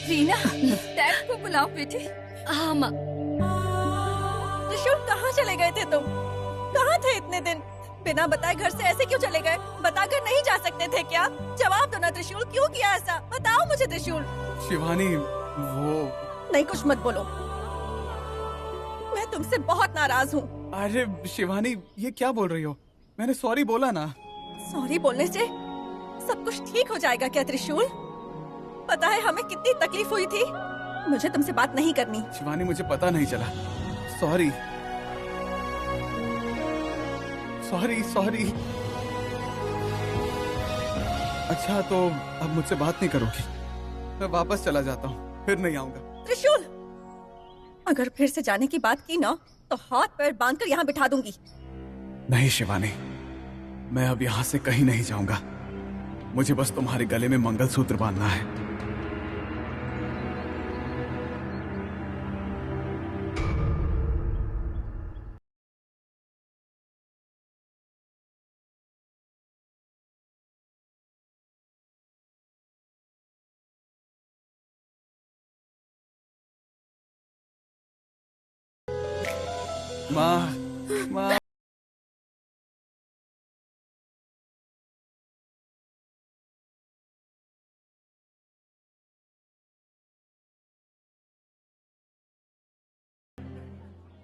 Reena, dad को बुलाओ बेटी। हाँ माँ। त्रिशूल, कहाँ चले गए थे तुम? कहाँ थे इतने दिन? बिना बताए घर से ऐसे क्यों चले गए? बताकर नहीं जा सकते थे क्या? जवाब दो ना त्रिशूल, क्यों किया ऐसा? बताओ मुझे त्रिशूल। शिवानी, वो नहीं, कुछ मत बोलो। मैं तुमसे बहुत नाराज हूँ। अरे शिवानी, ये क्या बोल रही हो? मैंने सॉरी बोला ना। सॉरी बोलने से सब कुछ ठीक हो जाएगा क्या त्रिशूल? पता है हमें कितनी तकलीफ हुई थी। मुझे तुमसे बात नहीं करनी। शिवानी, मुझे पता नहीं चला। Sorry sorry sorry. अच्छा, तो अब मुझसे बात नहीं करोगी? मैं वापस चला जाता हूँ, फिर नहीं आऊंगा। त्रिशूल, अगर फिर से जाने की बात की ना तो हाथ पैर बांधकर यहाँ बिठा दूंगी। नहीं शिवानी, मैं अब यहाँ से कहीं नहीं जाऊंगा। मुझे बस तुम्हारे गले में मंगलसूत्र बांधना है। माँ, माँ।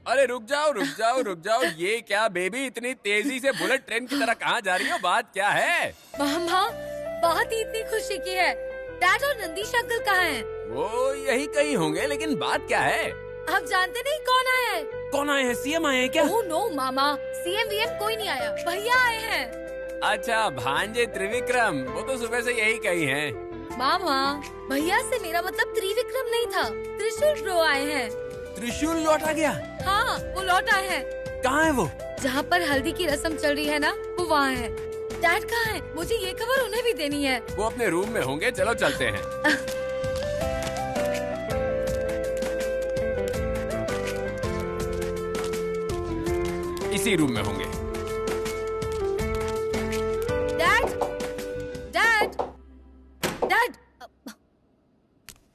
अरे रुक जाओ रुक जाओ रुक जाओ। ये क्या बेबी, इतनी तेजी से बुलेट ट्रेन की तरह कहाँ जा रही हो? बात क्या है? माँ, बात ही इतनी खुशी की है। डैड और नंदीश अंकल कहाँ हैं? वो यही कहीं होंगे, लेकिन बात क्या है? आप जानते नहीं कौन आया है? कौन आए हैं? सीएम आए हैं क्या? ओह नो मामा, सीएम वीएम कोई नहीं आया, भैया आए हैं। अच्छा, भांजे त्रिविक्रम, वो तो सुबह से यही कही हैं। मामा, भैया से मेरा मतलब त्रिविक्रम नहीं था, त्रिशूल ब्रो आए हैं। त्रिशूल लौट आ गया? हाँ, वो लौट आए हैं। कहाँ है वो? जहाँ पर हल्दी की रस्म चल रही है ना, वो वहाँ है। डैड कहाँ है? मुझे ये खबर उन्हें भी देनी है। वो अपने रूम में होंगे, चलो चलते हैं। इसी रूम में होंगे। Dad, dad, dad.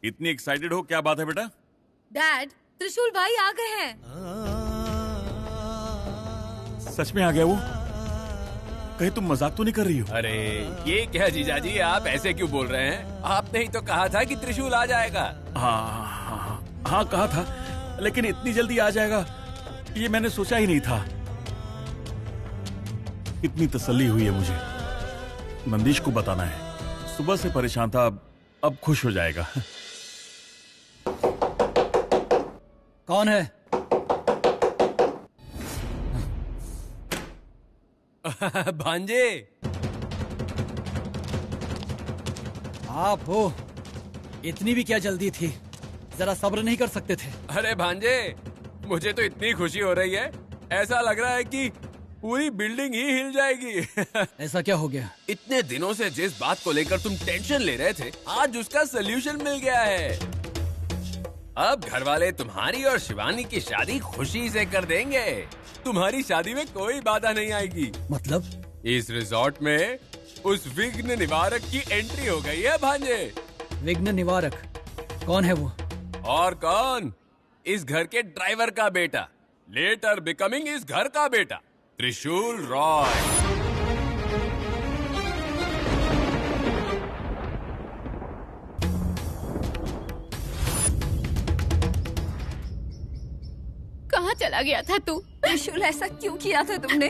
इतनी एक्साइटेड हो, क्या बात है बेटा? डैड, त्रिशूल भाई आ गए हैं। सच में आ गया वो? कहीं तुम मजाक तो नहीं कर रही हो? अरे ये क्या जीजाजी, आप ऐसे क्यों बोल रहे हैं? आपने ही तो कहा था कि त्रिशूल आ जाएगा। हाँ कहा था, लेकिन इतनी जल्दी आ जाएगा ये मैंने सोचा ही नहीं था। इतनी तसल्ली हुई है मुझे। नंदीश को बताना है, सुबह से परेशान था, अब खुश हो जाएगा। कौन है? भांजे, आप हो? इतनी भी क्या जल्दी थी? जरा सब्र नहीं कर सकते थे? अरे भांजे, मुझे तो इतनी खुशी हो रही है, ऐसा लग रहा है कि पूरी बिल्डिंग ही हिल जाएगी। ऐसा क्या हो गया? इतने दिनों से जिस बात को लेकर तुम टेंशन ले रहे थे, आज उसका सलूशन मिल गया है। अब घर वाले तुम्हारी और शिवानी की शादी खुशी से कर देंगे। तुम्हारी शादी में कोई बाधा नहीं आएगी। मतलब? इस रिजॉर्ट में उस विघ्न निवारक की एंट्री हो गई है भांजे। विघ्न निवारक? कौन है वो? और कौन, इस घर के ड्राइवर का बेटा, लेटर बिकमिंग इस घर का बेटा, त्रिशूल रॉय। कहाँ चला गया था तू? त्रिशूल, ऐसा क्यों किया था तुमने?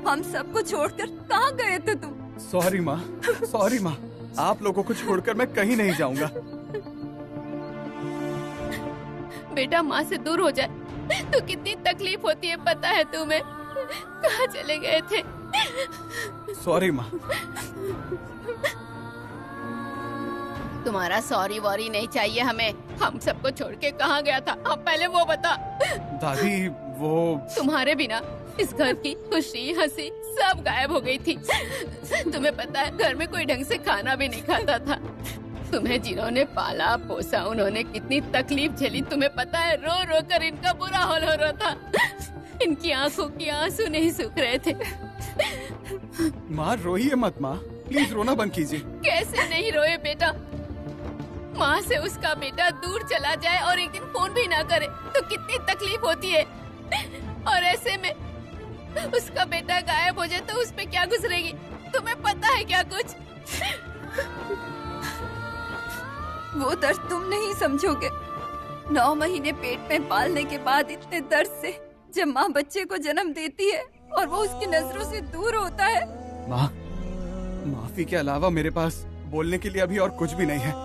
हम सबको छोड़कर कहाँ गए थे तुम? सॉरी माँ, सॉरी माँ। आप लोगों को छोड़कर मैं कहीं नहीं जाऊंगा। बेटा, माँ से दूर हो जाए तो कितनी तकलीफ होती है, पता है तुम्हें? कहाँ चले गए थे? सॉरी माँ। तुम्हारा सॉरी वॉरी नहीं चाहिए हमें। हम सबको छोड़ के कहाँ गया था? अब पहले वो बता। दादी, वो तुम्हारे बिना इस घर की खुशी हंसी सब गायब हो गई थी। तुम्हें पता है, घर में कोई ढंग से खाना भी नहीं खाता था। तुम्हें जिन्होंने पाला पोसा, उन्होंने कितनी तकलीफ झेली, तुम्हें पता है? रो रो कर इनका बुरा हाल हो रहा था। इनकी आंखों की आंसू नहीं सूख रहे थे। माँ, रोइए मत माँ, प्लीज रोना बंद कीजिए। कैसे नहीं रोए बेटा? वहाँ से उसका बेटा दूर चला जाए और एक दिन फोन भी ना करे तो कितनी तकलीफ होती है। और ऐसे में उसका बेटा गायब हो जाए तो उस पे क्या गुजरेगी, तुम्हें पता है क्या कुछ? वो दर्द तुम नहीं समझोगे। 9 महीने पेट में पालने के बाद इतने दर्द से जब माँ बच्चे को जन्म देती है और वो उसकी नजरों से दूर होता है। माँ, माफी के अलावा मेरे पास बोलने के लिए अभी और कुछ भी नहीं है।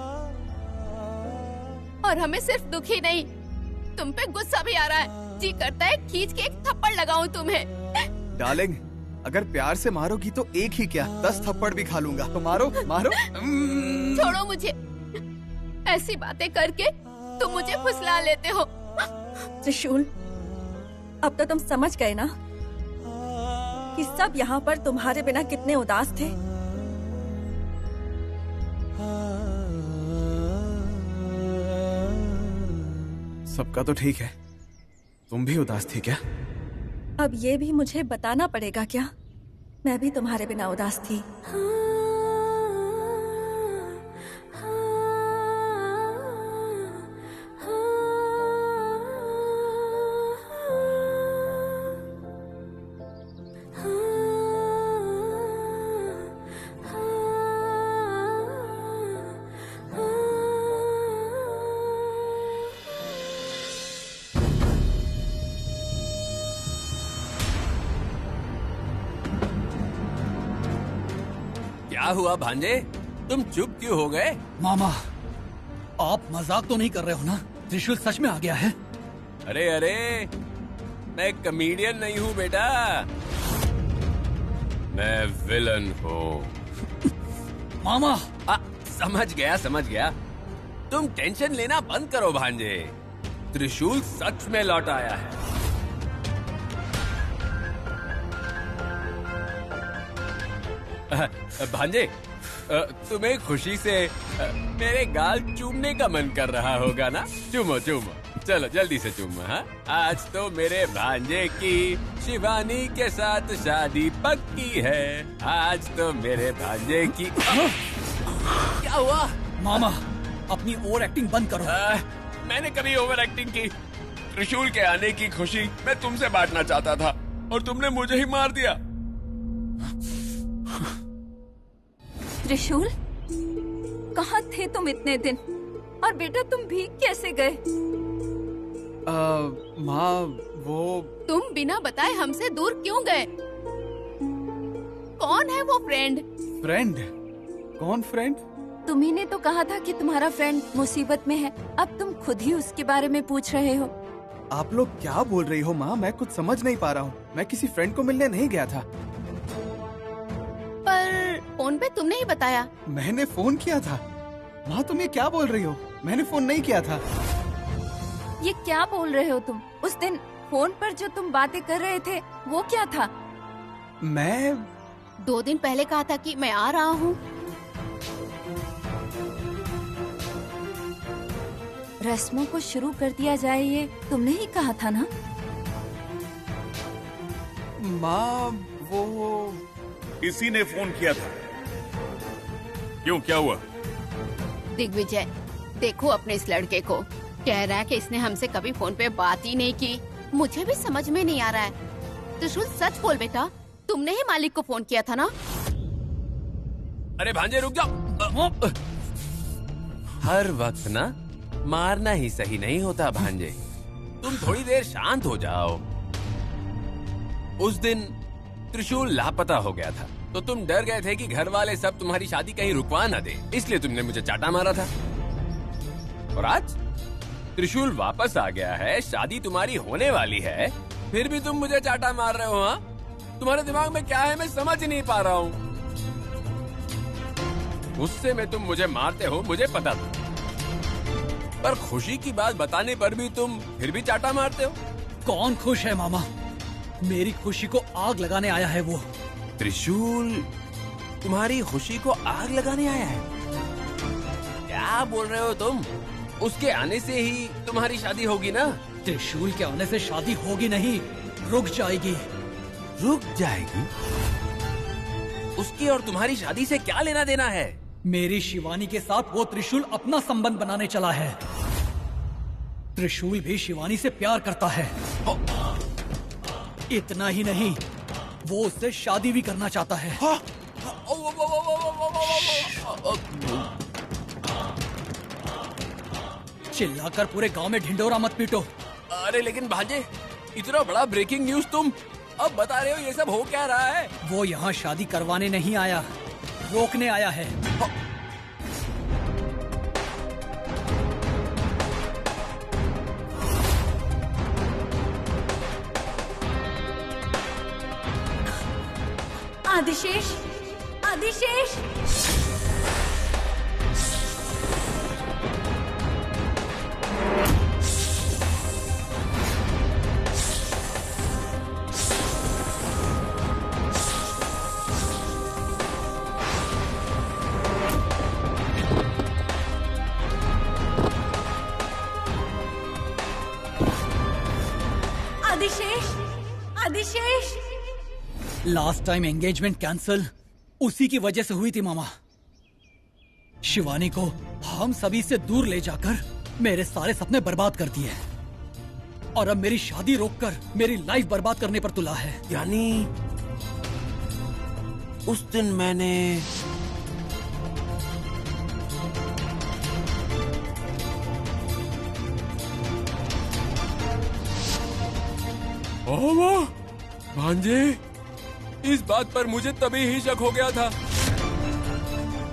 और हमें सिर्फ दुख ही नहीं, तुम पे गुस्सा भी आ रहा है। जी करता है खींच के एक थप्पड़ लगाऊं तुम्हें। डार्लिंग, अगर प्यार से मारोगी तो एक ही क्या 10 थप्पड़ भी खा लूंगा। तो मारो मारो। छोड़ो मुझे, ऐसी बातें करके तुम मुझे फुसला लेते हो। त्रिशूल, अब तो तुम समझ गए ना कि सब यहाँ पर तुम्हारे बिना कितने उदास थे। सबका तो ठीक है, तुम भी उदास थी क्या? अब ये भी मुझे बताना पड़ेगा क्या? मैं भी तुम्हारे बिना उदास थी। क्या हुआ भांजे, तुम चुप क्यों हो गए? मामा, आप मजाक तो नहीं कर रहे हो ना? त्रिशूल सच में आ गया है? अरे अरे, मैं कॉमेडियन नहीं हूँ बेटा, मैं विलन हूँ। मामा, समझ गया। तुम टेंशन लेना बंद करो भांजे, त्रिशूल सच में लौट आया है। भांजे, तुम्हें खुशी से मेरे गाल चूमने का मन कर रहा होगा ना? चूमो चूमो, चलो जल्दी से चूमो। हाँ, आज तो मेरे भांजे की शिवानी के साथ शादी पक्की है। आज तो मेरे भांजे की क्या हुआ? मामा, अपनी ओवर एक्टिंग बंद करो। मैंने कभी ओवर एक्टिंग की? त्रिशूल के आने की खुशी मैं तुमसे बांटना चाहता था और तुमने मुझे ही मार दिया। त्रिशूल, कहाँ थे तुम इतने दिन? और बेटा तुम भीग कैसे गए? माँ, वो तुम बिना बताए हमसे दूर क्यों गए? कौन है वो फ्रेंड? फ्रेंड? कौन फ्रेंड? तुम्ही ने तो कहा था कि तुम्हारा फ्रेंड मुसीबत में है। अब तुम खुद ही उसके बारे में पूछ रहे हो। आप लोग क्या बोल रही हो माँ? मैं कुछ समझ नहीं पा रहा हूँ। मैं किसी फ्रेंड को मिलने नहीं गया था। पर फोन पे तुमने ही बताया। मैंने फोन किया था। माँ, तुम ये क्या बोल रही हो? मैंने फोन नहीं किया था। ये क्या बोल रहे हो तुम? उस दिन फोन पर जो तुम बातें कर रहे थे वो क्या था? मैं 2 दिन पहले कहा था कि मैं आ रहा हूँ। रस्मों को शुरू कर दिया जाए, ये तुमने ही कहा था ना? माँ, वो किसी ने फोन किया था। क्यों, क्या हुआ? दिग्विजय, देखो अपने इस लड़के को, कह रहा है कि इसने हमसे कभी फोन पे बात ही नहीं की। मुझे भी समझ में नहीं आ रहा है। त्रिशूल, सच बोल बेटा, तुमने ही मालिक को फोन किया था ना? अरे भांजे रुक जाओ। हर वक्त ना मारना ही सही नहीं होता भांजे, तुम थोड़ी देर शांत हो जाओ। उस दिन त्रिशूल लापता हो गया था तो तुम डर गए थे कि घर वाले सब तुम्हारी शादी कहीं रुकवा ना दे, इसलिए तुमने मुझे चाटा मारा था। और आज त्रिशूल वापस आ गया है, शादी तुम्हारी होने वाली है, फिर भी तुम मुझे चाटा मार रहे हो। हाँ, तुम्हारे दिमाग में क्या है मैं समझ नहीं पा रहा हूँ। गुस्से में तुम मुझे मारते हो, मुझे पता था, पर खुशी की बात बताने पर भी तुम फिर भी चाटा मारते हो। कौन खुश है मामा? मेरी खुशी को आग लगाने आया है वो। त्रिशूल तुम्हारी खुशी को आग लगाने आया है? क्या बोल रहे हो तुम? उसके आने से ही तुम्हारी शादी होगी ना? त्रिशूल के आने से शादी होगी नहीं, रुक जाएगी। रुक जाएगी? उसकी और तुम्हारी शादी से क्या लेना देना है? मेरी शिवानी के साथ वो त्रिशूल अपना संबंध बनाने चला है। त्रिशूल भी शिवानी से प्यार करता है। इतना ही नहीं, वो उससे शादी भी करना चाहता है। चिल्लाकर पूरे गांव में ढिंडोरा मत पीटो। अरे लेकिन भांजे, इतना बड़ा ब्रेकिंग न्यूज तुम अब बता रहे हो, ये सब हो क्या रहा है? वो यहाँ शादी करवाने नहीं आया, रोकने आया है। Adishesh, Adishesh, Adishesh, Adishesh. Last time engagement cancel उसी की वजह से हुई थी मामा। शिवानी को हम सभी से दूर ले जाकर मेरे सारे सपने बर्बाद कर दिए, और अब मेरी शादी रोककर मेरी लाइफ बर्बाद करने पर तुला है। यानी उस दिन मैंने ओह भांजे, इस बात पर मुझे तभी ही शक हो गया था।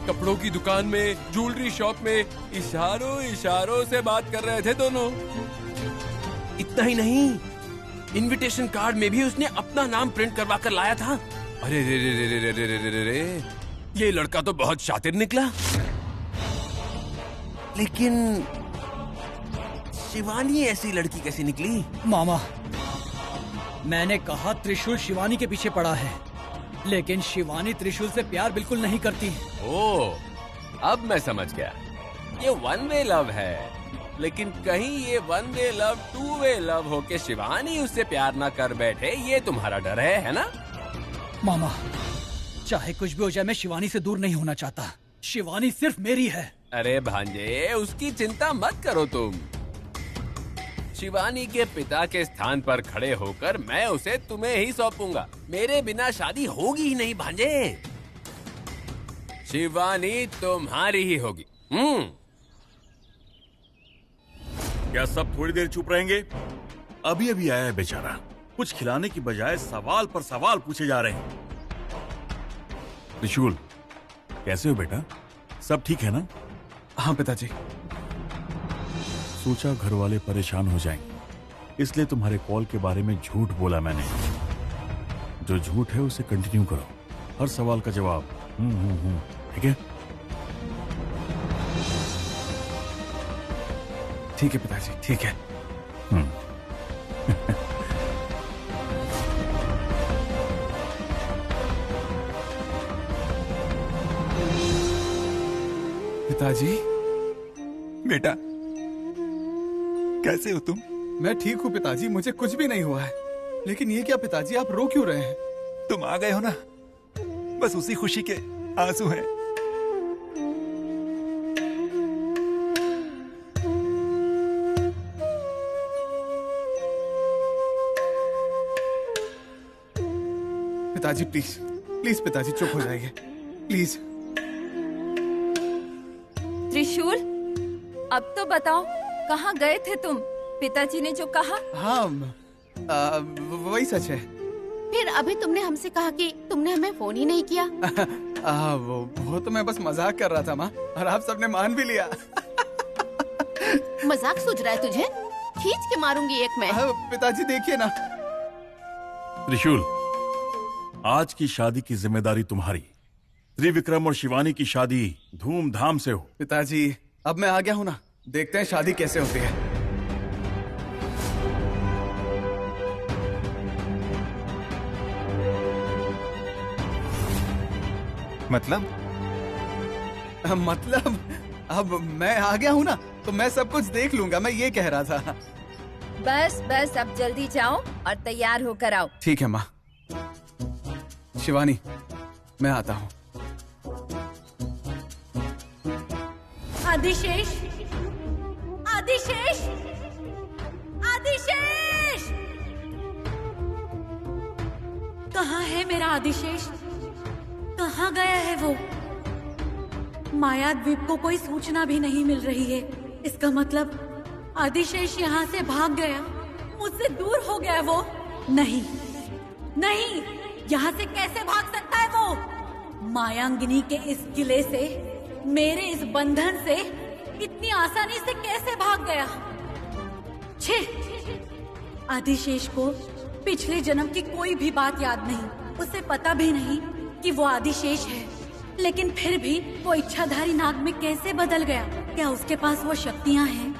कपड़ों की दुकान में, ज्वेलरी शॉप में इशारों इशारों से बात कर रहे थे दोनों। इतना ही नहीं, इनविटेशन कार्ड में भी उसने अपना नाम प्रिंट करवा कर लाया था। अरे रे रे रे रे रे रे रे रे, ये लड़का तो बहुत शातिर निकला। लेकिन शिवानी ऐसी लड़की कैसे निकली? मामा, मैंने कहा त्रिशूल शिवानी के पीछे पड़ा है, लेकिन शिवानी त्रिशूल से प्यार बिल्कुल नहीं करती। ओह, अब मैं समझ गया। ये वन वे लव है, लेकिन कहीं ये one way love two way love हो के शिवानी उससे प्यार ना कर बैठे, ये तुम्हारा डर है ना? मामा, चाहे कुछ भी हो जाए, मैं शिवानी से दूर नहीं होना चाहता। शिवानी सिर्फ मेरी है। अरे भांजे, उसकी चिंता मत करो तुम। शिवानी के पिता के स्थान पर खड़े होकर मैं उसे तुम्हें ही सौंपूंगा। मेरे बिना शादी होगी ही नहीं भांजे। शिवानी तुम्हारी ही होगी। क्या सब थोड़ी देर चुप रहेंगे? अभी अभी आया है बेचारा, कुछ खिलाने की बजाय सवाल पर सवाल पूछे जा रहे हैं। त्रिशूल, कैसे हो बेटा? सब ठीक है ना? हाँ पिताजी। सोचा घर वाले परेशान हो जाएंगे, इसलिए तुम्हारे कॉल के बारे में झूठ बोला मैंने। जो झूठ है उसे कंटिन्यू करो, हर सवाल का जवाब ठीक है? ठीक है पिताजी, ठीक है। पिताजी। बेटा, कैसे हो तुम? मैं ठीक हूँ पिताजी, मुझे कुछ भी नहीं हुआ है। लेकिन ये क्या पिताजी, आप रो क्यों रहे हैं? तुम आ गए हो ना, बस उसी खुशी के आंसू हैं। पिताजी प्लीज, प्लीज पिताजी चुप हो जाइए, प्लीज। त्रिशूल, अब तो बताओ, कहाँ गए थे तुम? पिताजी ने जो कहा। हाँ, वही सच है। फिर अभी तुमने हमसे कहा कि तुमने हमें फोन ही नहीं किया। वो तो मैं बस मजाक कर रहा था माँ, और आप सबने मान भी लिया। मजाक सूझ रहा है तुझे? खींच के मारूंगी एक मैं। पिताजी देखिए ना। त्रिशूल, आज की शादी की जिम्मेदारी तुम्हारी। त्रिविक्रम और शिवानी की शादी धूमधाम से हो। पिताजी, अब मैं आ गया हूँ ना, देखते हैं शादी कैसे होती है। मतलब अब मैं आ गया हूँ ना, तो मैं सब कुछ देख लूंगा, मैं ये कह रहा था। बस बस, अब जल्दी जाओ और तैयार होकर आओ। ठीक है माँ। शिवानी, मैं आता हूँ। आदिशेष, आदिशेष, आदिशेष! कहाँ है मेरा आदिशेष? कहाँ गया है वो? मायाद्वीप को कोई सूचना भी नहीं मिल रही है। इसका मतलब आदिशेष यहाँ से भाग गया, मुझसे दूर हो गया वो। नहीं, नहीं, यहाँ से कैसे भाग सकता है वो? मायांगिनी के इस किले से, मेरे इस बंधन से इतनी आसानी से कैसे भाग गया? छे! आदिशेष को पिछले जन्म की कोई भी बात याद नहीं। उसे पता भी नहीं कि वो आदिशेष है, लेकिन फिर भी वो इच्छाधारी नाग में कैसे बदल गया? क्या उसके पास वो शक्तियाँ हैं?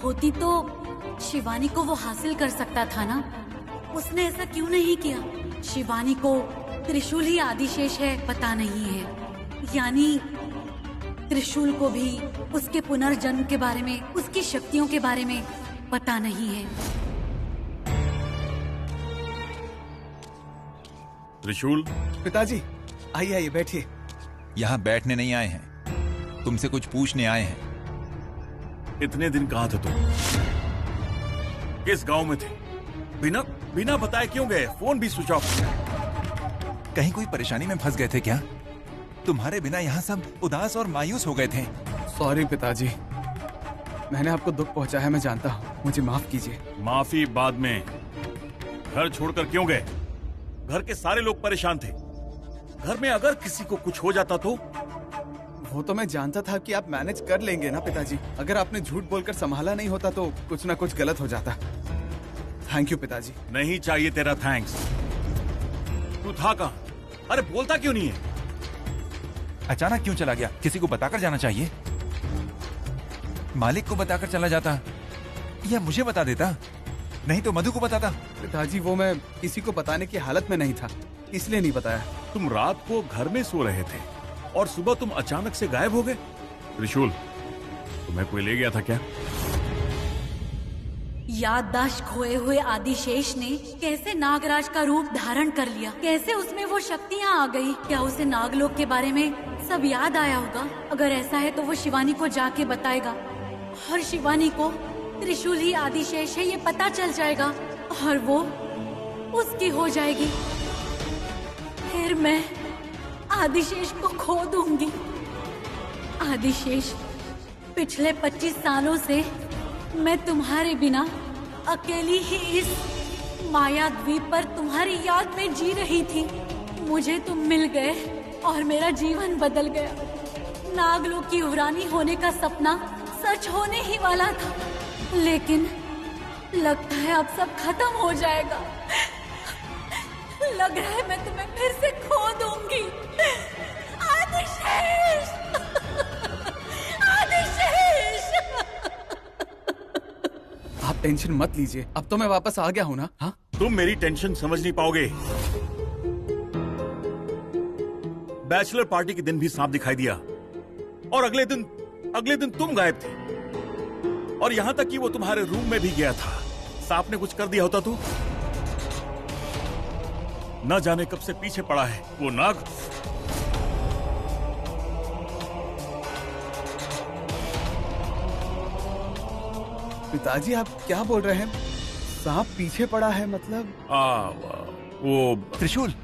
होती तो शिवानी को वो हासिल कर सकता था ना? उसने ऐसा क्यों नहीं किया? शिवानी को त्रिशूल ही आदिशेष है पता नहीं है, यानी त्रिशूल को भी उसके पुनर्जन्म के बारे में, उसकी शक्तियों के बारे में पता नहीं है। त्रिशूल, पिताजी आइए आइए बैठिए। यहाँ बैठने नहीं आए हैं, तुमसे कुछ पूछने आए हैं। इतने दिन कहाँ थे तुम? किस गांव में थे? बिना बिना बताए क्यों गए? फोन भी स्विच ऑफ। कहीं कोई परेशानी में फंस गए थे क्या? तुम्हारे बिना यहाँ सब उदास और मायूस हो गए थे। सॉरी पिताजी, मैंने आपको दुख पहुंचाया, मैं जानता हूँ, मुझे माफ कीजिए। माफी बाद में। घर छोड़कर क्यों गए? घर के सारे लोग परेशान थे। घर में अगर किसी को कुछ हो जाता तो? वो तो मैं जानता था कि आप मैनेज कर लेंगे ना पिताजी। अगर आपने झूठ बोलकर संभाला नहीं होता तो कुछ ना कुछ गलत हो जाता। थैंक यू पिताजी। नहीं चाहिए तेरा थैंक्स। तू था कहाँ? अरे बोलता क्यों नहीं है? अचानक क्यों चला गया? किसी को बताकर जाना चाहिए। मालिक को बताकर चला जाता या मुझे बता देता, नहीं तो मधु को बताता। पिताजी वो मैं किसी को बताने की हालत में नहीं था, इसलिए नहीं बताया। तुम रात को घर में सो रहे थे और सुबह तुम अचानक से गायब हो गए। त्रिशूल, तुम्हें कोई ले गया था क्या? याददाश्त खोए हुए आदिशेष ने कैसे नागराज का रूप धारण कर लिया? कैसे उसमें वो शक्तियाँ आ गई? क्या उसे नागलोक के बारे में सब याद आया होगा? अगर ऐसा है तो वो शिवानी को जाके बताएगा और शिवानी को त्रिशूल ही आदिशेष है ये पता चल जाएगा और वो उसकी हो जाएगी। फिर मैं आदिशेष को खो दूंगी। आदिशेष, पिछले 25 सालों से मैं तुम्हारे बिना अकेली ही इस मायाद्वीप पर तुम्हारी याद में जी रही थी। मुझे तुम मिल गए और मेरा जीवन बदल गया। नागलोक की युवरानी होने का सपना सच होने ही वाला था, लेकिन लगता है अब सब खत्म हो जाएगा। लग रहा है मैं तुम्हें फिर से खो दूंगी। आदिशेष! आदिशेष! आप टेंशन मत लीजिए, अब तो मैं वापस आ गया हूँ ना। हाँ, तुम मेरी टेंशन समझ नहीं पाओगे। बैचलर पार्टी के दिन भी सांप दिखाई दिया और अगले दिन तुम गायब थे, और यहां तक कि वो तुम्हारे रूम में भी गया था। सांप ने कुछ कर दिया होता तो न जाने कब से पीछे पड़ा है वो नाग। पिताजी आप क्या बोल रहे हैं? सांप पीछे पड़ा है मतलब? वो त्रिशूल,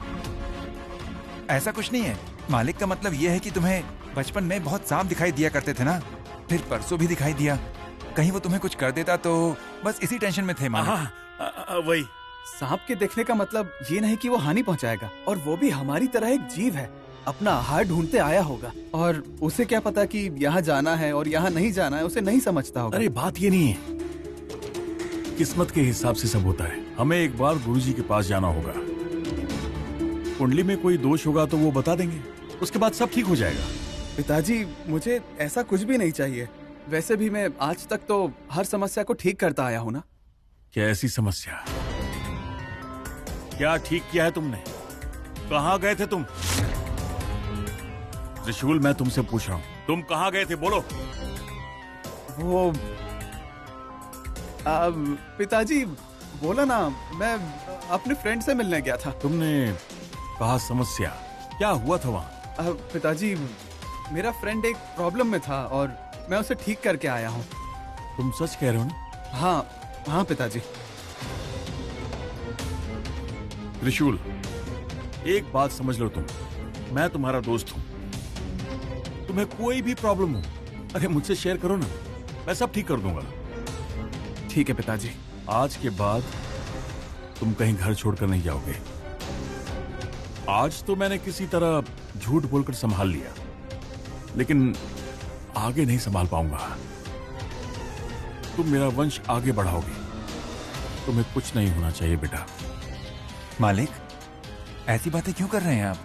ऐसा कुछ नहीं है। मालिक का मतलब ये है कि तुम्हें बचपन में बहुत सांप दिखाई दिया करते थे ना, फिर परसों भी दिखाई दिया। कहीं वो तुम्हें कुछ कर देता तो बस इसी टेंशन में थे मालिक। वही। सांप के देखने का मतलब ये नहीं कि वो हानि पहुंचाएगा, और वो भी हमारी तरह एक जीव है, अपना आहार ढूंढते आया होगा, और उसे क्या पता कि यहाँ जाना है और यहाँ नहीं जाना है, उसे नहीं समझता होगा। अरे बात ये नहीं है, किस्मत के हिसाब से सब होता है। हमें एक बार गुरुजी के पास जाना होगा। कुंडली में कोई दोष होगा तो वो बता देंगे, उसके बाद सब ठीक हो जाएगा। पिताजी मुझे ऐसा कुछ भी नहीं चाहिए। वैसे भी मैं आज तक तो हर समस्या को ठीक करता आया हूँ ना। क्या ऐसी समस्या? क्या ठीक किया है तुमने? कहाँ गए थे तुम? त्रिशूल, मैं तुमसे पूछ रहा हूँ, तुम कहाँ गए थे? बोलो। वो पिताजी बोला ना, मैं अपने फ्रेंड से मिलने गया था। तुमने कहा समस्या, क्या हुआ था वहाँ? पिताजी मेरा फ्रेंड एक प्रॉब्लम में था और मैं उसे ठीक करके आया हूँ। तुम सच कह रहे हो ना? हाँ हाँ पिताजी। त्रिशूल, एक बात समझ लो, मैं तुम्हारा दोस्त हूं। तुम्हें कोई भी प्रॉब्लम हो, अरे मुझसे शेयर करो ना, मैं सब ठीक कर दूंगा। ठीक है पिताजी। आज के बाद तुम कहीं घर छोड़कर नहीं जाओगे। आज तो मैंने किसी तरह झूठ बोलकर संभाल लिया, लेकिन आगे नहीं संभाल पाऊंगा। तुम मेरा वंश आगे बढ़ाओगे, तुम्हें कुछ नहीं होना चाहिए बेटा। मालिक, ऐसी बातें क्यों कर रहे हैं आप?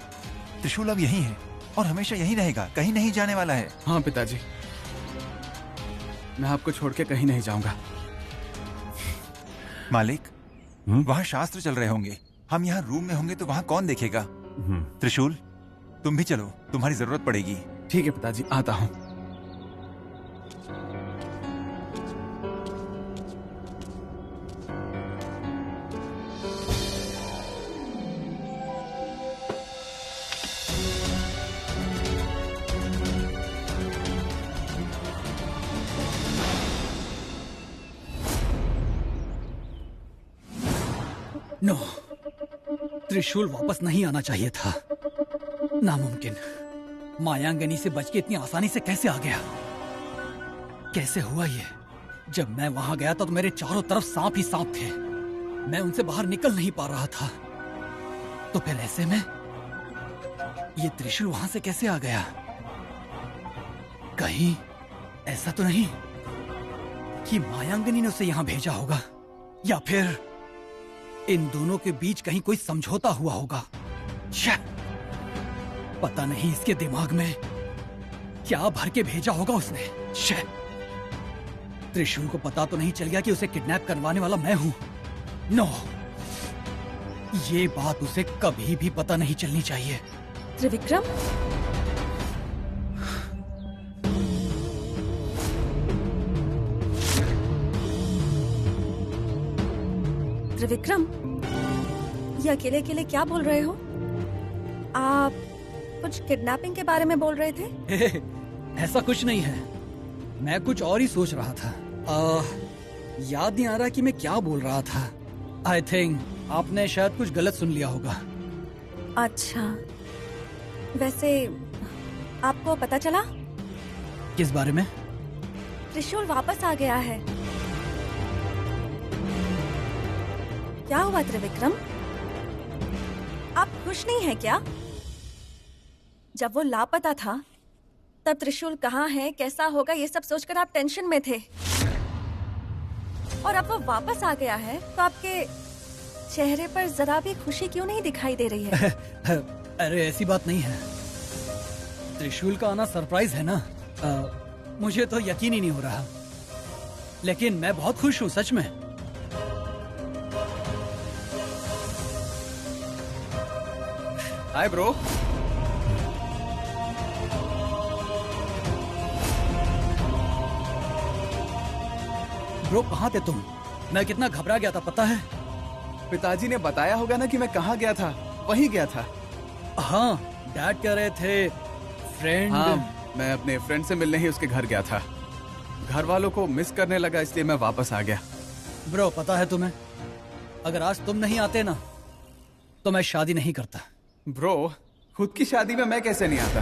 त्रिशूल अब यही है और हमेशा यही रहेगा, कहीं नहीं जाने वाला है। हाँ पिताजी, मैं आपको छोड़ के कहीं नहीं जाऊंगा। मालिक, वहाँ शास्त्र चल रहे होंगे, हम यहाँ रूम में होंगे तो वहाँ कौन देखेगा? त्रिशूल, तुम भी चलो, तुम्हारी जरूरत पड़ेगी। ठीक है पिताजी, आता हूँ। नो, त्रिशूल वापस नहीं आना चाहिए था। नामुमकिन। मायांगनी से बच के इतनी आसानी से कैसे आ गया? कैसे हुआ ये? जब मैं वहां गया था तो मेरे चारों तरफ सांप ही सांप थे। मैं उनसे बाहर निकल नहीं पा रहा था। तो फिर ऐसे में ये त्रिशूल वहां से कैसे आ गया? कहीं ऐसा तो नहीं कि मायांगनी ने उसे यहां भेजा होगा, या फिर इन दोनों के बीच कहीं कोई समझौता हुआ होगा। पता नहीं इसके दिमाग में क्या भर के भेजा होगा उसने। त्रिशूल को पता तो नहीं चल गया कि उसे किडनैप करवाने वाला मैं हूं। नो, ये बात उसे कभी भी पता नहीं चलनी चाहिए। त्रिविक्रम, त्रिविक्रम, ये अकेले अकेले क्या बोल रहे हो? आप कुछ किडनैपिंग के बारे में बोल रहे थे? ऐसा कुछ नहीं है, मैं कुछ और ही सोच रहा था। याद नहीं आ रहा कि मैं क्या बोल रहा था। आई थिंक आपने शायद कुछ गलत सुन लिया होगा। अच्छा, वैसे आपको पता चला? किस बारे में? त्रिशूल वापस आ गया है। क्या हुआ त्रिविक्रम? आप खुश नहीं हैं क्या? जब वो लापता था तब त्रिशूल कहाँ है, कैसा होगा, ये सब सोचकर आप टेंशन में थे। और अब वो वापस आ गया है तो आपके चेहरे पर जरा भी खुशी क्यों नहीं दिखाई दे रही है? अरे ऐसी बात नहीं है, त्रिशूल का आना सरप्राइज है ना। मुझे तो यकीन ही नहीं हो रहा, लेकिन मैं बहुत खुश हूँ सच में। Hi bro. ब्रो, कहाँ थे तुम? मैं कितना घबरा गया था पता है? पिताजी ने बताया होगा ना कि मैं कहाँ गया था, वहीं गया था। हाँ, डैड कह रहे थे फ्रेंड। हाँ, मैं अपने फ्रेंड से मिलने ही उसके घर गया था। घर वालों को मिस करने लगा, इसलिए मैं वापस आ गया। ब्रो, पता है तुम्हें, अगर आज तुम नहीं आते ना तो मैं शादी नहीं करता। ब्रो, खुद की शादी में मैं कैसे नहीं आता?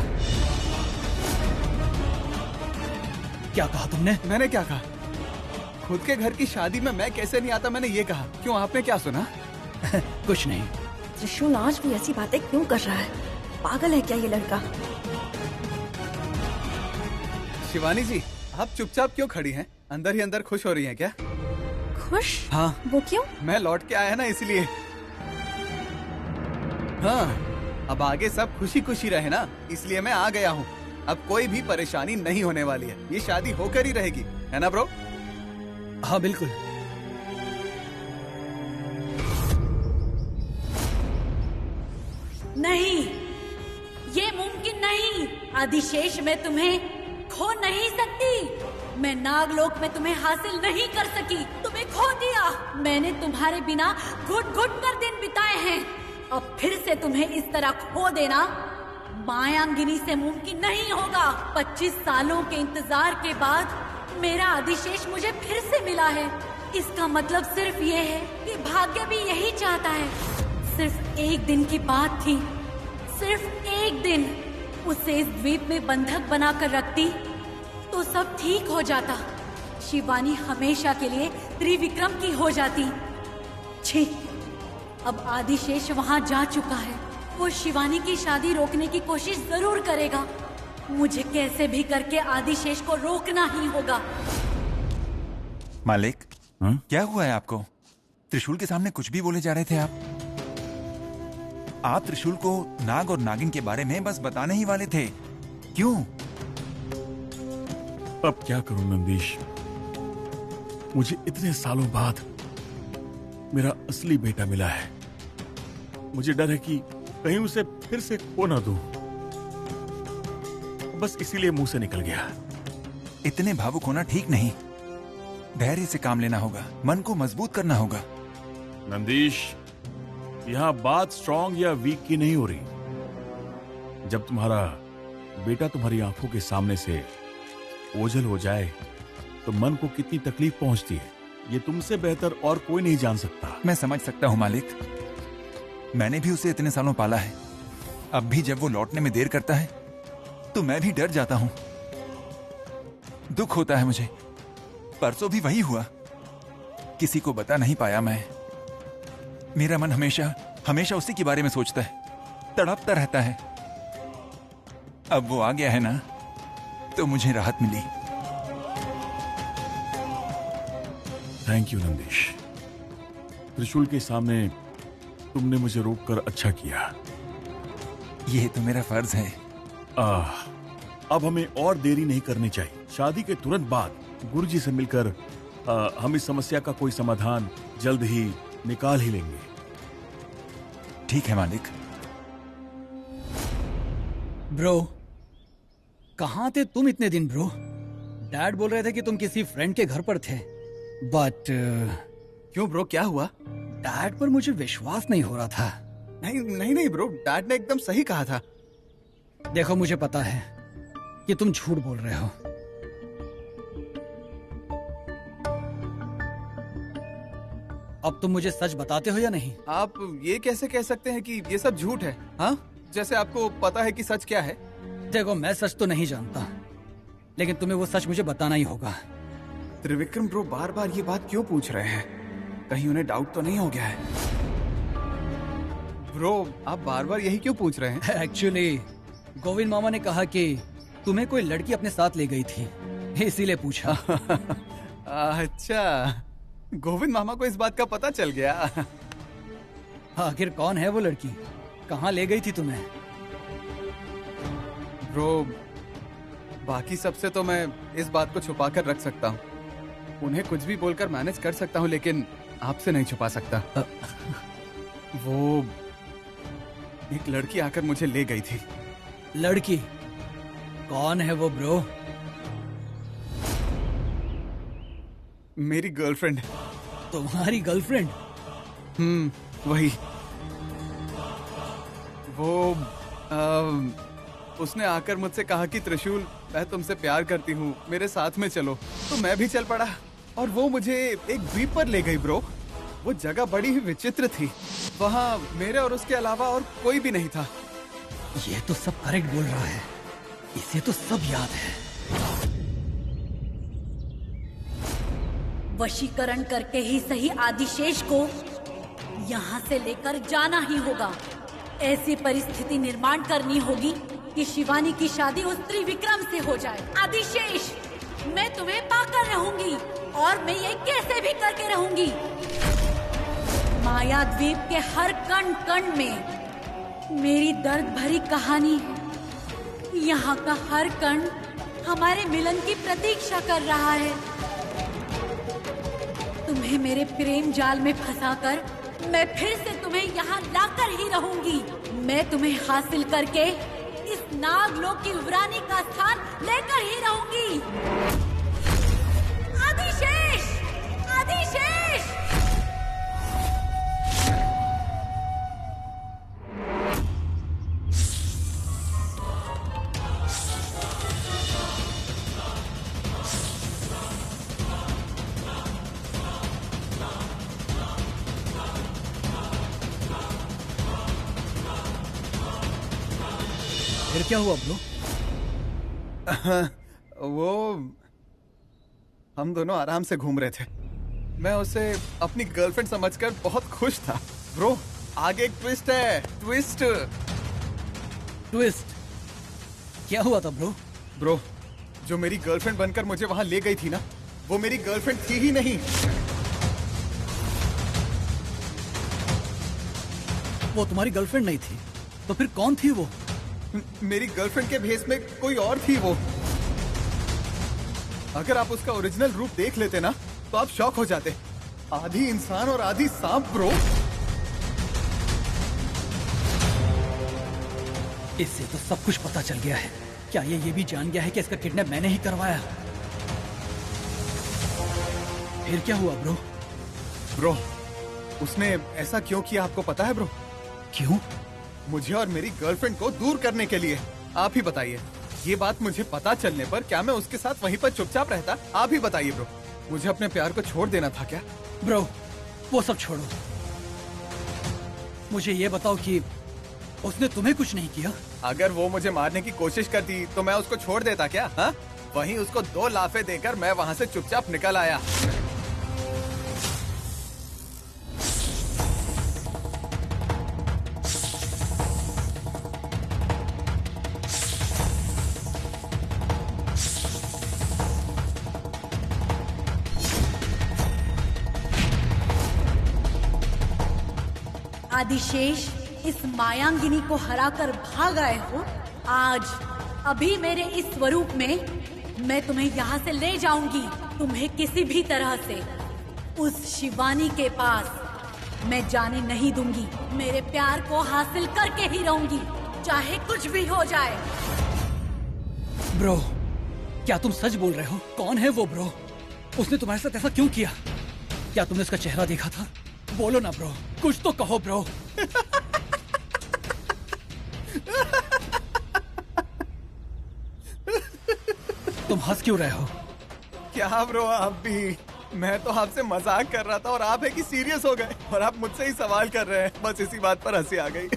क्या कहा तुमने? मैंने क्या कहा? खुद के घर की शादी में मैं कैसे नहीं आता, मैंने ये कहा। क्यों, आपने क्या सुना? कुछ नहीं। त्रिशूल आज भी ऐसी बातें क्यों कर रहा है? पागल है क्या ये लड़का? शिवानी जी, आप चुपचाप क्यों खड़ी हैं? अंदर ही अंदर खुश हो रही हैं क्या? खुश? हाँ। वो क्यों? मैं लौट के आया ना, इसलिए। हाँ, अब आगे सब खुशी खुशी रहे ना, इसलिए मैं आ गया हूँ। अब कोई भी परेशानी नहीं होने वाली है, ये शादी होकर ही रहेगी, है ना ब्रो? हाँ बिल्कुल। नहीं, ये मुमकिन नहीं। आदिशेष मैं तुम्हें खो नहीं सकती। मैं नागलोक में तुम्हें हासिल नहीं कर सकी, तुम्हें खो दिया। मैंने तुम्हारे बिना घुट घुट कर दिन बिताए हैं। अब फिर से तुम्हें इस तरह खो देना मायांगिनी से मुमकिन नहीं होगा। 25 सालों के इंतजार के बाद मेरा आदिशेष मुझे फिर से मिला है। इसका मतलब सिर्फ ये है कि भाग्य भी यही चाहता है। सिर्फ एक दिन की बात थी, सिर्फ एक दिन। उसे इस द्वीप में बंधक बनाकर रखती तो सब ठीक हो जाता। शिवानी हमेशा के लिए त्रिविक्रम की हो जाती। छी, अब आदिशेष वहाँ जा चुका है। वो शिवानी की शादी रोकने की कोशिश जरूर करेगा। मुझे कैसे भी करके आदिशेष को रोकना ही होगा। मालिक, क्या हुआ है आपको? त्रिशूल के सामने कुछ भी बोले जा रहे थे आप त्रिशूल को नाग और नागिन के बारे में बस बताने ही वाले थे, क्यों? अब क्या करूं नंदीश, मुझे इतने सालों बाद मेरा असली बेटा मिला है। मुझे डर है कि कहीं उसे फिर से खो ना दूं। बस इसीलिए मुंह से निकल गया। इतने भावुक होना ठीक नहीं। धैर्य से काम लेना होगा, मन को मजबूत करना होगा। नंदीश, यहां बात स्ट्रांग या वीक की नहीं हो रही। जब तुम्हारा बेटा तुम्हारी आंखों के सामने से ओझल हो जाए तो मन को कितनी तकलीफ पहुंचती है, ये तुमसे बेहतर और कोई नहीं जान सकता। मैं समझ सकता हूं मालिक, मैंने भी उसे इतने सालों पाला है। अब भी जब वो लौटने में देर करता है तो मैं भी डर जाता हूं। दुख होता है मुझे। परसों भी वही हुआ, किसी को बता नहीं पाया मैं। मेरा मन हमेशा हमेशा उसी के बारे में सोचता है, तड़पता रहता है। अब वो आ गया है ना, तो मुझे राहत मिली। थैंक यू नंदीश, त्रिशूल के सामने तुमने मुझे रोककर अच्छा किया। ये तो मेरा फर्ज है। अब हमें और देरी नहीं करनी चाहिए। शादी के तुरंत बाद गुरुजी से मिलकर हम इस समस्या का कोई समाधान जल्द ही निकाल ही लेंगे। ठीक है मालिक। ब्रो, कहाँ थे तुम इतने दिन ब्रो? डैड बोल रहे थे कि तुम किसी फ्रेंड के घर पर थे, बट क्यों ब्रो, क्या हुआ? डैड पर मुझे विश्वास नहीं हो रहा था। नहीं नहीं नहीं ब्रो, डैड ने एकदम सही कहा था। देखो, मुझे पता है कि तुम झूठ बोल रहे हो। अब तुम मुझे सच बताते हो या नहीं? आप ये कैसे कह सकते हैं कि ये सब झूठ है? हाँ, जैसे आपको पता है कि सच क्या है। देखो, मैं सच तो नहीं जानता, लेकिन तुम्हें वो सच मुझे बताना ही होगा। त्रिविक्रम ब्रो बार बार ये बात क्यों पूछ रहे हैं? कहीं उन्हें डाउट तो नहीं हो गया है? ब्रो, आप बार बार यही क्यों पूछ रहे हैं? एक्चुअली गोविंद मामा ने कहा कि तुम्हें कोई लड़की अपने साथ ले गई थी, इसीलिए पूछा। अच्छा, गोविंद मामा को इस बात का पता चल गया। आखिर कौन है वो लड़की? कहाँ ले गई थी तुम्हें? ब्रो, बाकी सबसे तो मैं इस बात को छुपा कर रख सकता हूँ, उन्हें कुछ भी बोलकर मैनेज कर सकता हूँ, लेकिन आपसे नहीं छुपा सकता। वो एक लड़की आकर मुझे ले गई थी। लड़की? कौन है वो ब्रो? मेरी गर्लफ्रेंड। तुम्हारी गर्लफ्रेंड? वही। वो उसने आकर मुझसे कहा कि त्रिशूल, मैं तुमसे प्यार करती हूँ, मेरे साथ में चलो। तो मैं भी चल पड़ा और वो मुझे एक द्वीप पर ले गई ब्रो। वो जगह बड़ी ही विचित्र थी। वहाँ मेरे और उसके अलावा और कोई भी नहीं था। ये तो सब करेक्ट बोल रहा है, इसे तो सब याद है। वशीकरण करके ही सही आदिशेष को यहाँ से लेकर जाना ही होगा। ऐसी परिस्थिति निर्माण करनी होगी कि शिवानी की शादी उस त्रिविक्रम से हो जाए। आदिशेष, मैं तुम्हें पाकर रहूंगी और मैं ये कैसे भी करके रहूंगी। माया द्वीप के हर कण कण में मेरी दर्द भरी कहानी है। यहाँ का हर कण हमारे मिलन की प्रतीक्षा कर रहा है। तुम्हें मेरे प्रेम जाल में फंसाकर मैं फिर से तुम्हें यहाँ लाकर ही रहूंगी। मैं तुम्हें हासिल करके इस नागलोक की युवरानी का स्थान लेकर ही रहूंगी। आदिशेष! आदिशेष! फिर क्या हुआ ब्रो? वो हम दोनों आराम से घूम रहे थे। मैं उसे अपनी गर्लफ्रेंड समझकर बहुत खुश था। ब्रो आगे एक ट्विस्ट है। ट्विस्ट क्या हुआ था ब्रो? ब्रो जो मेरी गर्लफ्रेंड बनकर मुझे वहां ले गई थी ना, वो मेरी गर्लफ्रेंड थी ही नहीं। वो तुम्हारी गर्लफ्रेंड नहीं थी तो फिर कौन थी वो? मेरी गर्लफ्रेंड के भेस में कोई और थी वो। अगर आप उसका ओरिजिनल रूप देख लेते ना तो आप शॉक हो जाते। आधी इंसान और आधी सांप ब्रो। इससे तो सब कुछ पता चल गया है। क्या ये भी जान गया है कि इसका किडनैप मैंने ही करवाया? फिर क्या हुआ ब्रो? ब्रो उसने ऐसा क्यों किया आपको पता है ब्रो? क्यों? मुझे और मेरी गर्लफ्रेंड को दूर करने के लिए। आप ही बताइए। ये बात मुझे पता चलने पर क्या मैं उसके साथ वहीं पर चुपचाप रहता? आप ही बताइए ब्रो। मुझे अपने प्यार को छोड़ देना था क्या? ब्रो वो सब छोड़ो, मुझे ये बताओ कि उसने तुम्हें कुछ नहीं किया? अगर वो मुझे मारने की कोशिश करती तो मैं उसको छोड़ देता क्या? हाँ? वहीं उसको 2 लाफे देकर मैं वहां से चुपचाप निकल आया। आदिशेष, इस मायांगिनी को हराकर भाग आए हो। आज अभी मेरे इस स्वरूप में मैं तुम्हें यहाँ से ले जाऊंगी। तुम्हें किसी भी तरह से उस शिवानी के पास मैं जाने नहीं दूंगी। मेरे प्यार को हासिल करके ही रहूंगी, चाहे कुछ भी हो जाए। ब्रो क्या तुम सच बोल रहे हो? कौन है वो ब्रो? उसने तुम्हारे साथ ऐसा क्यों किया? क्या तुमने उसका चेहरा देखा था? बोलो ना ब्रो, कुछ तो कहो ब्रो। तुम हंस क्यों रहे हो? क्या ब्रो आप भी? मैं तो आपसे मजाक कर रहा था और आप है कि सीरियस हो गए और आप मुझसे ही सवाल कर रहे हैं। बस इसी बात पर हंसी आ गई।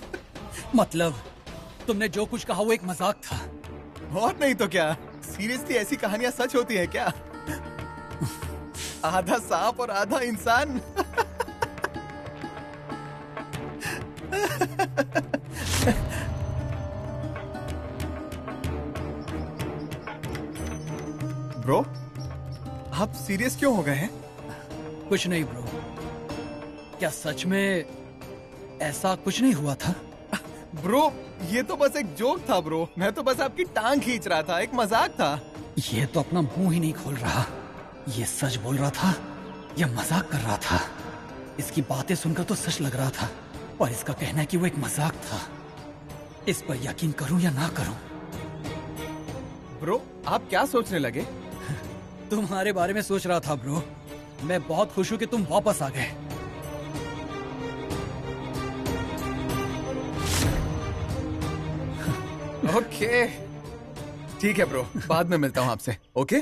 मतलब तुमने जो कुछ कहा वो एक मजाक था? और नहीं तो क्या। सीरियसली ऐसी कहानियां सच होती है क्या? आधा सांप और आधा इंसान। ब्रो आप सीरियस क्यों हो गए हैं? कुछ नहीं ब्रो। क्या सच में ऐसा कुछ नहीं हुआ था? ब्रो ये तो बस एक जोक था ब्रो। मैं तो बस आपकी टांग खींच रहा था, एक मजाक था। ये तो अपना मुंह ही नहीं खोल रहा। ये सच बोल रहा था या मजाक कर रहा था? इसकी बातें सुनकर तो सच लग रहा था, और इसका कहना है कि वो एक मजाक था। इस पर यकीन करूं या ना करूं? ब्रो आप क्या सोचने लगे? तुम्हारे बारे में सोच रहा था ब्रो। मैं बहुत खुश हूं कि तुम वापस आ गए। ओके ठीक है ब्रो, बाद में मिलता हूं आपसे। ओके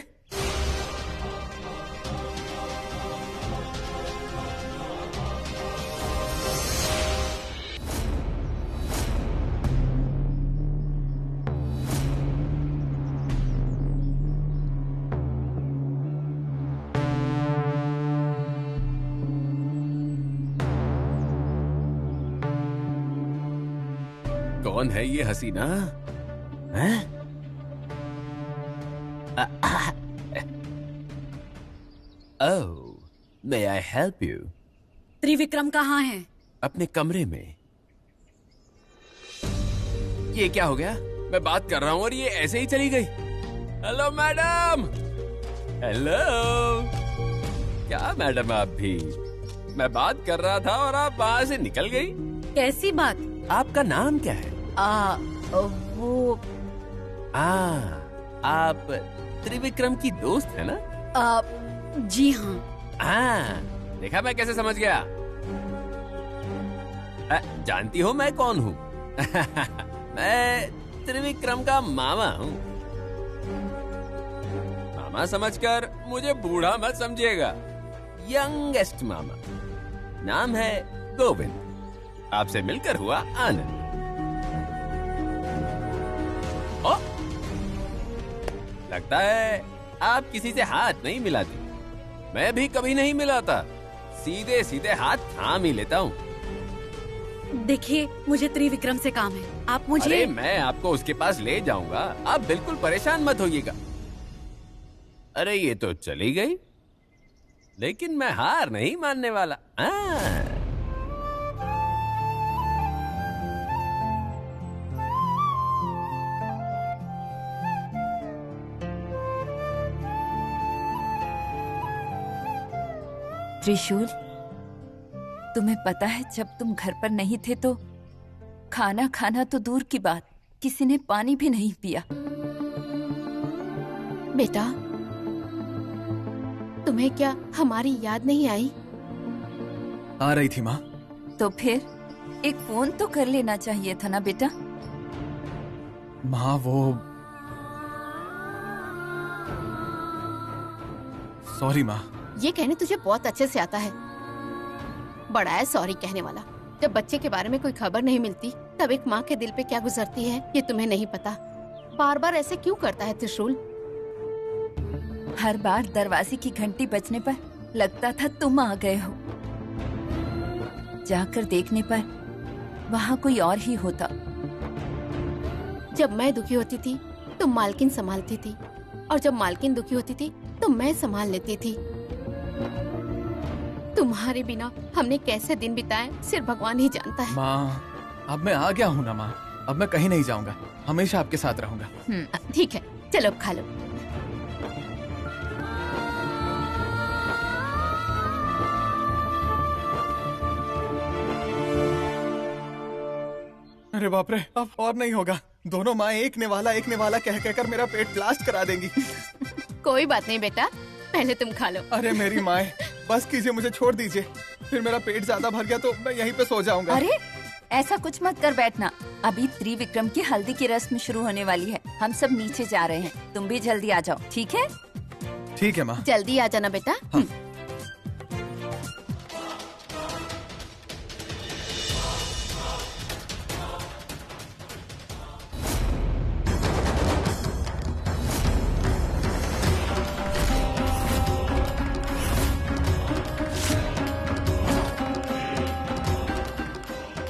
कौन है ये हसीना? हैं? ओह, may I help you? Trivikram कहाँ है? अपने कमरे में। ये क्या हो गया? मैं बात कर रहा हूँ और ये ऐसे ही चली गई। Hello madam. हेलो। क्या मैडम आप भी? मैं बात कर रहा था और आप वहाँ से निकल गई। कैसी बात? आपका नाम क्या है? वो आप त्रिविक्रम की दोस्त है ना? जी हाँ। देखा मैं कैसे समझ गया। जानती हो मैं कौन हूँ? मैं त्रिविक्रम का मामा हूँ। मामा समझकर मुझे बूढ़ा मत समझिएगा। यंगेस्ट मामा। नाम है गोविंद। आपसे मिलकर हुआ आनंद। लगता है आप किसी से हाथ नहीं मिलाती। मैं भी कभी नहीं मिलाता, सीधे सीधे हाथ थाम ही लेता हूँ। देखिए, मुझे त्रिविक्रम से काम है, आप मुझे। अरे मैं आपको उसके पास ले जाऊंगा, आप बिल्कुल परेशान मत होइएगा। अरे ये तो चली गई, लेकिन मैं हार नहीं मानने वाला। त्रिशूल, तुम्हें पता है जब तुम घर पर नहीं थे तो खाना खाना तो दूर की बात, किसी ने पानी भी नहीं पिया। बेटा, तुम्हें क्या हमारी याद नहीं आई? आ रही थी माँ। तो फिर एक फोन तो कर लेना चाहिए था ना बेटा। माँ वो सॉरी माँ। ये कहने तुझे बहुत अच्छे से आता है, बड़ा है सॉरी कहने वाला। जब बच्चे के बारे में कोई खबर नहीं मिलती तब एक माँ के दिल पे क्या गुजरती है ये तुम्हें नहीं पता। बार बार ऐसे क्यों करता है त्रिशूल? हर बार दरवाजे की घंटी बजने पर लगता था तुम आ गए हो, जाकर देखने पर वहाँ कोई और ही होता। जब मैं दुखी होती थी तो मालकिन संभालती थी, और जब मालकिन दुखी होती थी तो मैं संभाल लेती थी। तुम्हारे बिना हमने कैसे दिन बिताए सिर्फ भगवान ही जानता है। माँ, अब मैं आ गया हूँ ना माँ, अब मैं कहीं नहीं जाऊंगा, हमेशा आपके साथ रहूंगा। ठीक है, चलो अब खा लो। अरे बाप रे, अब और नहीं होगा। दोनों माँ एक ने वाला कह कहकर मेरा पेट ब्लास्ट करा देंगी। कोई बात नहीं बेटा, पहले तुम खा लो। अरे मेरी माँ, बस कीजिए, मुझे छोड़ दीजिए। फिर मेरा पेट ज्यादा भर गया तो मैं यहीं पे सो जाऊंगा। अरे ऐसा कुछ मत कर बैठना, अभी त्रिविक्रम की हल्दी की रस्म शुरू होने वाली है। हम सब नीचे जा रहे हैं, तुम भी जल्दी आ जाओ, ठीक है? ठीक है माँ। जल्दी आ जाना बेटा। हाँ।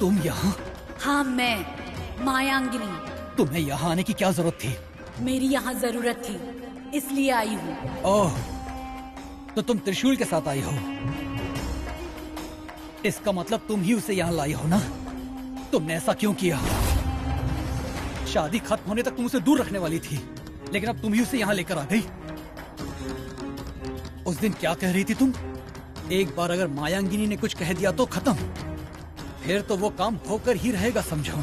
तुम यहाँ? हाँ, मैं मायांगिनी। तुम्हें यहाँ आने की क्या जरूरत थी? मेरी यहाँ जरूरत थी, इसलिए आई हूँ। ओह, तो तुम त्रिशूल के साथ आई हो। इसका मतलब तुम ही उसे यहाँ लाई हो ना? तुमने ऐसा क्यों किया? शादी खत्म होने तक तुम उसे दूर रखने वाली थी, लेकिन अब तुम ही उसे यहाँ लेकर आ गई। उस दिन क्या कह रही थी तुम? एक बार अगर मायांगिनी ने कुछ कह दिया तो खत्म, फिर तो वो काम होकर ही रहेगा, समझो।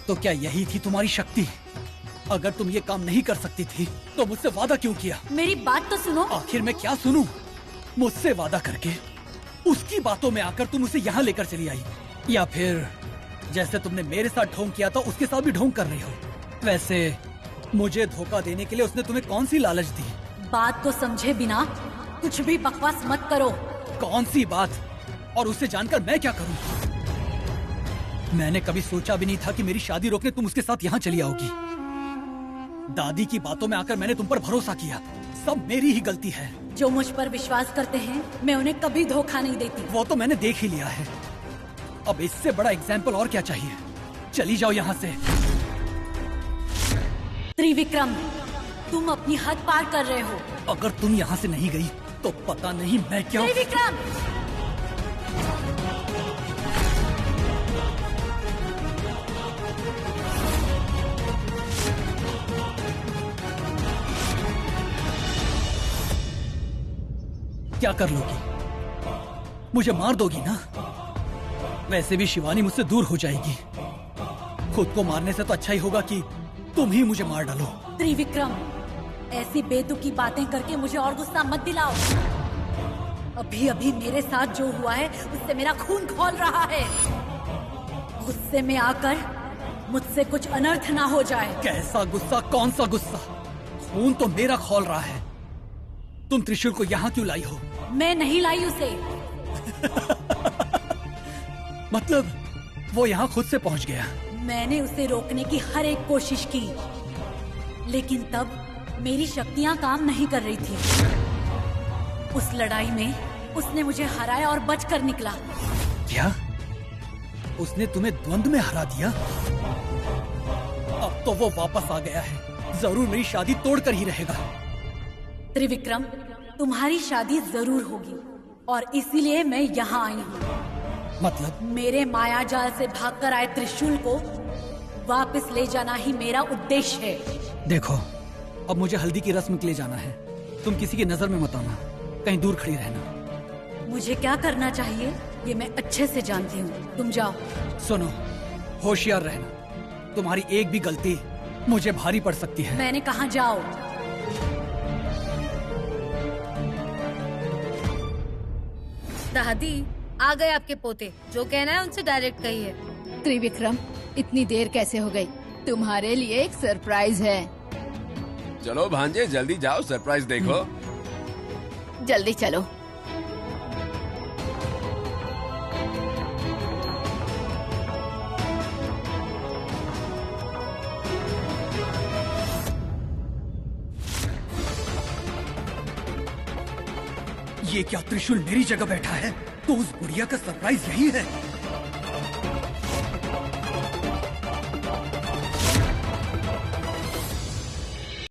तो क्या यही थी तुम्हारी शक्ति? अगर तुम ये काम नहीं कर सकती थी तो मुझसे वादा क्यों किया? मेरी बात तो सुनो। आखिर मैं क्या सुनूं? मुझसे वादा करके उसकी बातों में आकर तुम उसे यहाँ लेकर चली आई, या फिर जैसे तुमने मेरे साथ ढोंग किया था उसके साथ भी ढोंग कर रही हो? वैसे मुझे धोखा देने के लिए उसने तुम्हें कौन सी लालच दी? बात को समझे बिना कुछ भी बकवास मत करो। कौन सी बात? और उसे जानकर मैं क्या करूं? मैंने कभी सोचा भी नहीं था कि मेरी शादी रोकने तुम उसके साथ यहाँ चली आओगी। दादी की बातों में आकर मैंने तुम पर भरोसा किया, सब मेरी ही गलती है। जो मुझ पर विश्वास करते हैं मैं उन्हें कभी धोखा नहीं देती। वो तो मैंने देख ही लिया है, अब इससे बड़ा एग्जाम्पल और क्या चाहिए? चली जाओ यहाँ से। त्रिविक्रम, तुम अपनी हद पार कर रहे हो। अगर तुम यहाँ से नहीं गई तो पता नहीं मैं क्या। त्रिविक्रम! क्या कर लोगी? मुझे मार दोगी ना? वैसे भी शिवानी मुझसे दूर हो जाएगी। खुद को मारने से तो अच्छा ही होगा कि तुम ही मुझे मार डालो। त्रिविक्रम, ऐसी बेतुकी बातें करके मुझे और गुस्सा मत दिलाओ। अभी अभी मेरे साथ जो हुआ है उससे मेरा खून खौल रहा है। गुस्से में आकर मुझसे कुछ अनर्थ ना हो जाए। कैसा गुस्सा? कौन सा गुस्सा? खून तो मेरा खौल रहा है। तुम त्रिशूल को यहाँ क्यों लाई हो? मैं नहीं लाई उसे। मतलब वो यहाँ खुद से पहुँच गया? मैंने उसे रोकने की हर एक कोशिश की, लेकिन तब मेरी शक्तियाँ काम नहीं कर रही थी। उस लड़ाई में उसने मुझे हराया और बचकर निकला। क्या? उसने तुम्हें द्वंद्व में हरा दिया? अब तो वो वापस आ गया है, जरूर मेरी शादी तोड़कर ही रहेगा। त्रिविक्रम, तुम्हारी शादी जरूर होगी और इसीलिए मैं यहाँ आई हूँ। मतलब? मेरे माया जाल से भागकर आए त्रिशूल को वापस ले जाना ही मेरा उद्देश्य है। देखो, अब मुझे हल्दी की रस्म के लिए जाना है। तुम किसी की नजर में मत आना, कहीं दूर खड़ी रहना। मुझे क्या करना चाहिए ये मैं अच्छे से जानती हूँ। तुम जाओ। सुनो, होशियार रहना, तुम्हारी एक भी गलती मुझे भारी पड़ सकती है। मैंने कहा जाओ। दादी, आ गए आपके पोते। जो कहना है उनसे डायरेक्ट कहिए। त्रिविक्रम, इतनी देर कैसे हो गई? तुम्हारे लिए एक सरप्राइज है। चलो भांजे, जल्दी जाओ, सरप्राइज देखो। जल्दी चलो। ये क्या त्रिशूल मेरी जगह बैठा है? तो उस बुढ़िया का सरप्राइज यही है।